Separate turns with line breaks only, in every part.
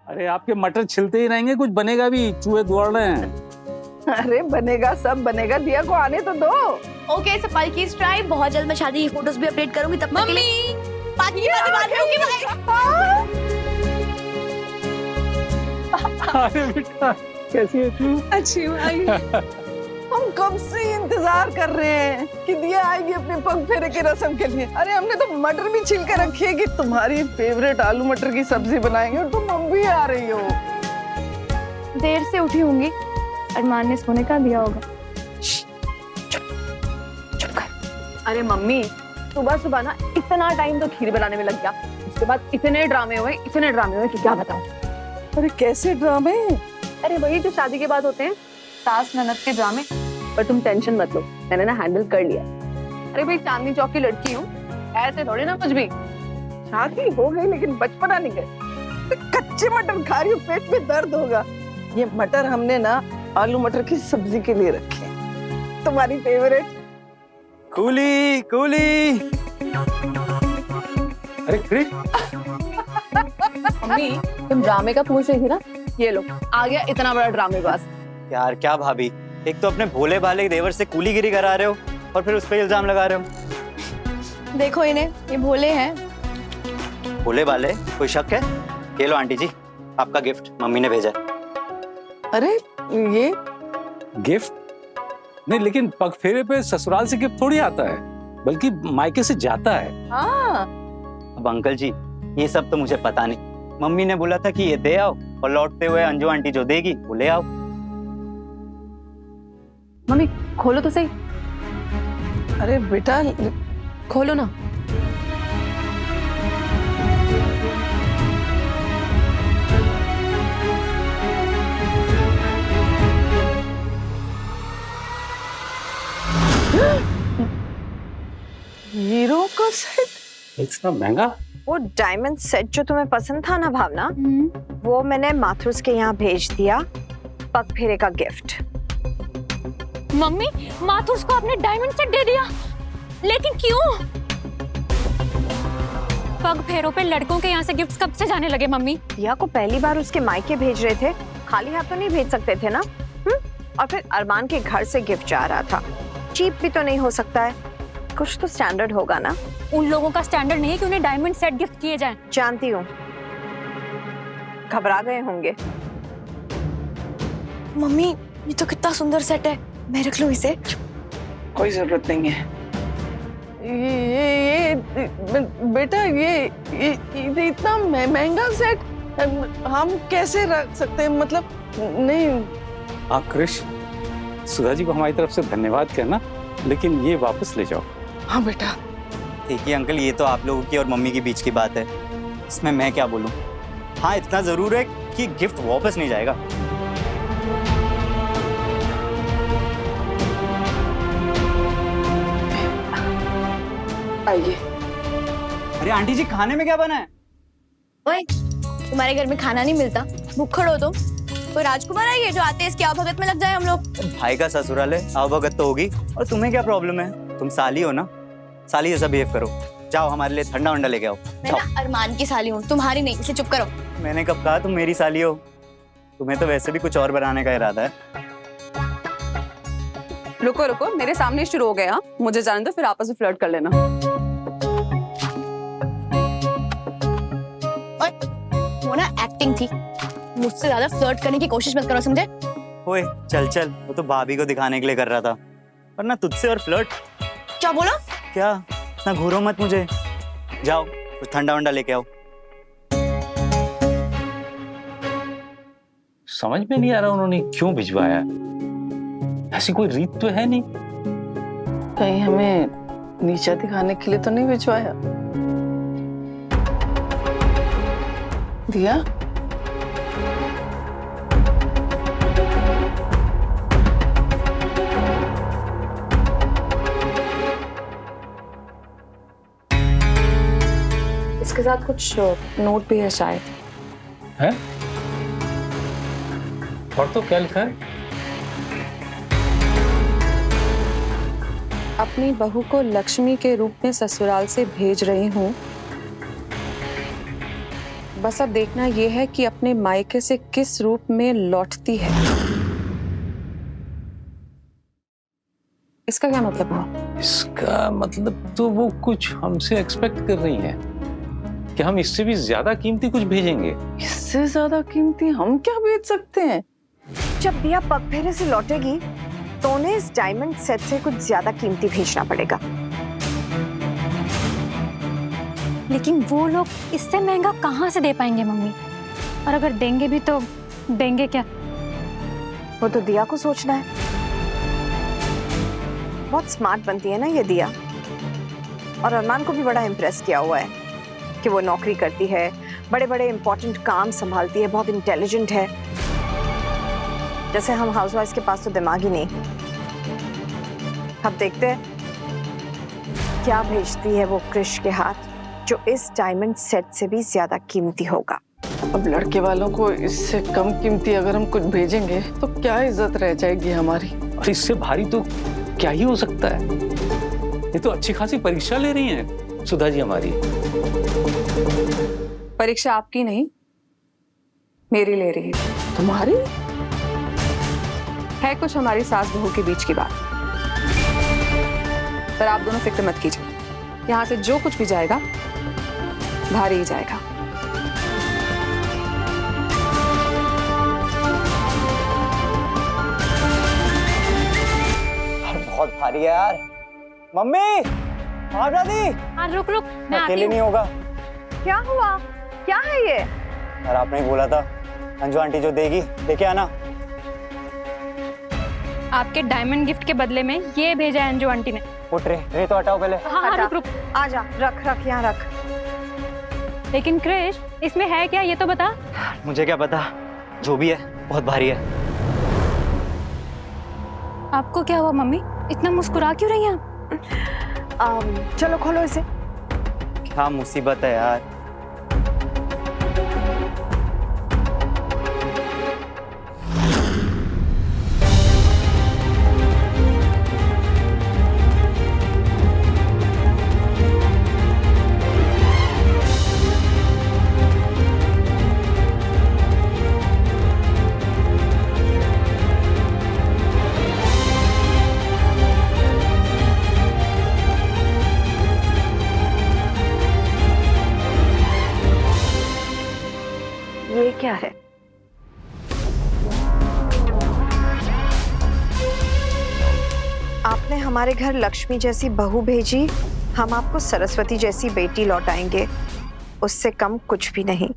अरे आपके मटर छिलते ही रहेंगे, कुछ बनेगा भी, चूहे दौड़ रहे हैं।
अरे बनेगा, सब बनेगा, दिया को आने तो दो।
Okay so please try. बहुत जल्द मैं शादी की फोटोज भी अपडेट करूंगी, तब तक के लिए बाकी
अरे बेटा कैसी है तू?
अच्छी भाई। हम कब से इंतजार कर रहे हैं कि दिया आएगी अपने पग फेरे की रस्म के लिए। अरे हमने तो मटर भी छिल के रखी है कि तुम्हारी फेवरेट आलू मटर की सब्जी बनाएंगे, और तुम अब भी आ रही हो।
देर से उठी होंगी, अरमान ने सोने का दिया होगा। चुप कर।
अरे मम्मी, सुबह सुबह ना इतना टाइम तो खीर बनाने में लग गया, उसके बाद इतने ड्रामे हुए कि क्या बताऊं।
अरे कैसे ड्रामे?
अरे वही जो शादी के बाद होते हैं, सास ननद के ड्रामे। पर तुम टेंशन मत लो, मैंने ना हैंडल कर लिया। अरे भाई चांदनी चौक की लड़की हूँ, ऐसे थोड़े ना कुछ भी।
शादी हो गई लेकिन बचपना नहीं गए। कच्चे मटर खा रही हूँ, पेट में दर्द होगा। ये मटर हमने ना आलू मटर की सब्जी के लिए रखे हैं, तुम्हारी फेवरेट।
Coolie coolie.
अरे क्रिश,
मम्मी तुम ड्रामे का पूछ रही थी ना, ये लो आ गया इतना बड़ा ड्रामे बस।
यार क्या भाभी, एक तो अपने भोले भाले देवर से कूलीगिरी करा रहे हो और फिर उस पर इल्जाम लगा रहे हो।
देखो इन्हें, ये भोले हैं।
भोले भाले? कोई शक है? ये लो आंटी जी, आपका गिफ्ट मम्मी ने भेजा है।
अरे ये
गिफ्ट नहीं, लेकिन पग फेरे पे ससुराल से गिफ्ट थोड़ी आता है, बल्कि मायके से जाता है।
हाँ।
अब अंकल जी ये सब तो मुझे पता नहीं, मम्मी ने बोला था कि ये दे आओ और लौटते हुए अंजू आंटी जो देगी वो ले आओ।
मम्मी खोलो तो सही,
अरे बेटा
खोलो ना।
हीरो का सेट?
इतना महंगा?
वो डायमंड सेट जो तुम्हें पसंद था ना भावना, वो मैंने माथुस के यहाँ भेज दिया, पग फेरे का गिफ्ट।
मम्मी, माथुस को आपने डायमंड सेट दे दिया, लेकिन क्यों? पग फेरों पे लड़कों के यहाँ से गिफ्ट्स कब से जाने लगे मम्मी?
दिया को पहली बार उसके मायके भेज रहे थे, खाली हाथ तो नहीं भेज सकते थे ना। और फिर अरमान के घर से गिफ्ट जा रहा था, चीप भी तो नहीं हो सकता है, कुछ तो स्टैंडर्ड होगा ना।
उन लोगों का स्टैंडर्ड नहीं है कि उन्हें डायमंड सेट गिफ्ट किए जाएं।
जानती हूँ, घबरा गए होंगे।
मम्मी ये तो कितना सुंदर सेट है, मैं रख लूं इसे?
कोई जरूरत नहीं है। ये बेटा ये इतना महंगा सेट हम कैसे रख सकते हैं? मतलब नहीं।
आप क्रिश, सुधा जी को हमारी तरफ से धन्यवाद कहना, लेकिन ये वापस ले जाओ।
हाँ बेटा।
देखिए अंकल, ये तो आप लोगों की और मम्मी के बीच की बात है, इसमें मैं क्या बोलूं। हाँ इतना जरूर है कि गिफ्ट वापस नहीं जाएगा।
आइए।
अरे आंटी जी खाने में क्या बना है?
ओए, तुम्हारे घर में खाना नहीं मिलता, भूखड़ हो तुम। कोई राजकुमार है ये जो आते हैं इसकी आवभगत में लग जाए हम लोग?
भाई का ससुराल है, आवभगत तो होगी। और तुम्हें क्या प्रॉब्लम है? तुम साली हो ना, साली जैसा बिहेव करो। जाओ हमारे लिए ठंडा वंडा लेके आओ।
मैं ना अरमान की साली हूँ, तुम्हारी नहीं, इसे चुप करो।
मैंने कब कहा तुम मेरी साली हो? तुम्हें तो वैसे भी कुछ और बनाने का इरादा है।
रुको रुको, मेरे सामने शुरू हो गया, मुझे जाने दो, फिर आपस में फ्लर्ट कर लेना।
वो ना एक्टिंग थी, मुझसे ज्यादा फ्लर्ट करने की कोशिश मत करो, समझे?
ओए चल चल, वो तो भाभी को दिखाने के लिए कर रहा था, वरना तुझसे और फ्लर्ट।
क्या बोला?
क्या इतना घूरो मत मुझे। जाओ कुछ ठंडा वंडा लेके आओ।
समझ में नहीं आ रहा उन्होंने क्यों भिजवाया, ऐसी कोई रीत तो है नहीं।
कहीं हमें नीचा दिखाने के लिए तो नहीं भिजवाया? दिया
इसके साथ कुछ नोट भी है शायद।
है? और तो क्या लिखा है?
अपनी बहू को लक्ष्मी के रूप में ससुराल से भेज रही हूँ, बस अब देखना ये है कि अपने मायके से किस रूप में लौटती है। इसका क्या मतलब हुआ?
इसका मतलब तो वो कुछ हमसे एक्सपेक्ट कर रही हैं कि हम इससे भी ज्यादा कीमती कुछ भेजेंगे।
इससे ज्यादा कीमती हम क्या बेच सकते हैं?
जब दिया पगफेरे से लौटेगी तो उन्हें इस डायमंड सेट से कुछ ज्यादा कीमती भेजना पड़ेगा।
लेकिन वो लोग इससे महंगा कहाँ से दे पाएंगे मम्मी? और अगर देंगे भी तो देंगे क्या?
वो तो दिया को सोचना है। बहुत स्मार्ट बनती है ना ये दिया, और अरमान को भी बड़ा इम्प्रेस किया हुआ है कि वो नौकरी करती है, बड़े बड़े इंपॉर्टेंट काम संभालती है, बहुत इंटेलिजेंट है। जैसे हम हाउसवाइफ के पास तो दिमाग ही नहीं। अब देखते हैं क्या भेजती है वो कृष के हाथ, जो इस डायमंड सेट से भी ज्यादा कीमती होगा।
अब लड़के वालों को इससे कम कीमती अगर हम कुछ भेजेंगे तो क्या इज्जत रह जाएगी हमारी?
और इससे भारी तो क्या ही हो सकता है? ये तो अच्छी खासी परीक्षा ले रही हैं सुधा जी हमारी।
परीक्षा आपकी नहीं, मेरी ले रही है।
तुम्हारी?
है कुछ हमारी सास बहू के बीच की बात, पर आप दोनों फिक्र मत कीजिए। यहाँ से जो कुछ भी जाएगा भारी ही जाएगा।
बहुत भारी है यार। मम्मी, हाँ दादी,
हाँ रुक रुक, मैं आती
अकेले
हूँ।
नहीं होगा।
क्या हुआ? क्या है ये?
और आपने ही बोला था अंजू आंटी जो देगी लेके आना।
आपके डायमंड गिफ्ट के बदले में ये भेजा है अंजू आंटी ने।
वो ट्रे तो हटाओ पहले।
हाँ हाँ
हटा।
रुक रुक।
आजा, रख रख यहाँ रख।
लेकिन क्रिश, इसमें है क्या ये तो बता।
मुझे क्या पता, जो भी है बहुत भारी है।
आपको क्या हुआ मम्मी? इतना मुस्कुरा क्यों रही हैं आप?
चलो खोलो इसे।
क्या मुसीबत है यार।
ये क्या है? आपने हमारे घर लक्ष्मी जैसी बहू भेजी, हम आपको सरस्वती जैसी बेटी लौटाएंगे। उससे कम कुछ भी नहीं।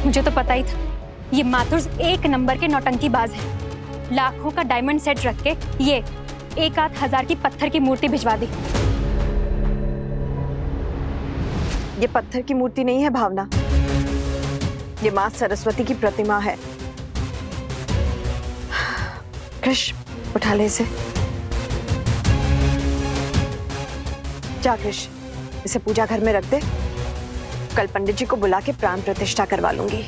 मुझे तो पता ही था ये माथुर्स एक नंबर के नौटंकीबाज हैं। लाखों का डायमंड सेट रख के ये 1,000 की पत्थर की मूर्ति भिजवा दी।
ये पत्थर की मूर्ति नहीं है भावना, ये मां सरस्वती की प्रतिमा है। कृष, उठा ले इसे। जा कृष, इसे पूजा घर में रख दे। कल पंडित जी को बुला के प्राण प्रतिष्ठा करवा लूंगी।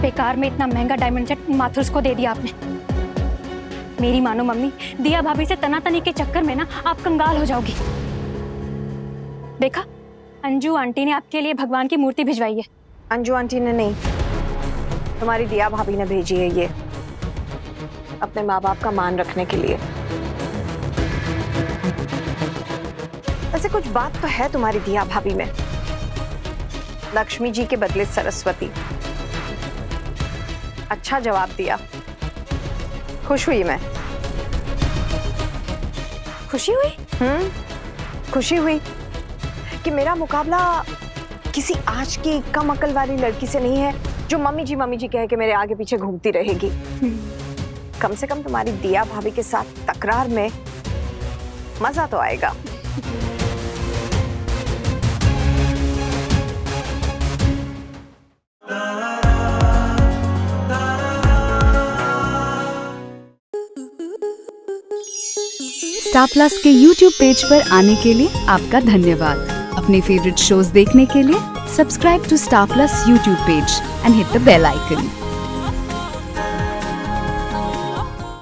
बेकार में इतना महंगा डायमंड सेट माथुर्स को दे दिया आपने। मेरी मानो मम्मी, दिया भाभी से तनातनी के चक्कर में ना आप कंगाल हो जाओगी। देखा, अंजू आंटी ने आपके लिए भगवान की मूर्ति भिजवाई है।
अंजू आंटी ने नहीं, तुम्हारी दिया भाभी ने भेजी है ये, अपने माँ बाप का मान रखने के लिए। वैसे कुछ बात तो है तुम्हारी दिया भाभी में। लक्ष्मी जी के बदले सरस्वती। अच्छा जवाब दिया, खुश हुई मैं।
खुशी हुई?
खुशी हुई कि मेरा मुकाबला किसी आज की कम अकल वाली लड़की से नहीं है जो मम्मी जी कह के मेरे आगे पीछे घूमती रहेगी। कम से कम तुम्हारी दिया भाभी के साथ तकरार में मजा तो आएगा।
स्टार प्लस के YouTube पेज पर आने के लिए आपका धन्यवाद। अपने फेवरेट शोज देखने के लिए subscribe to Star Plus YouTube page and hit the bell icon.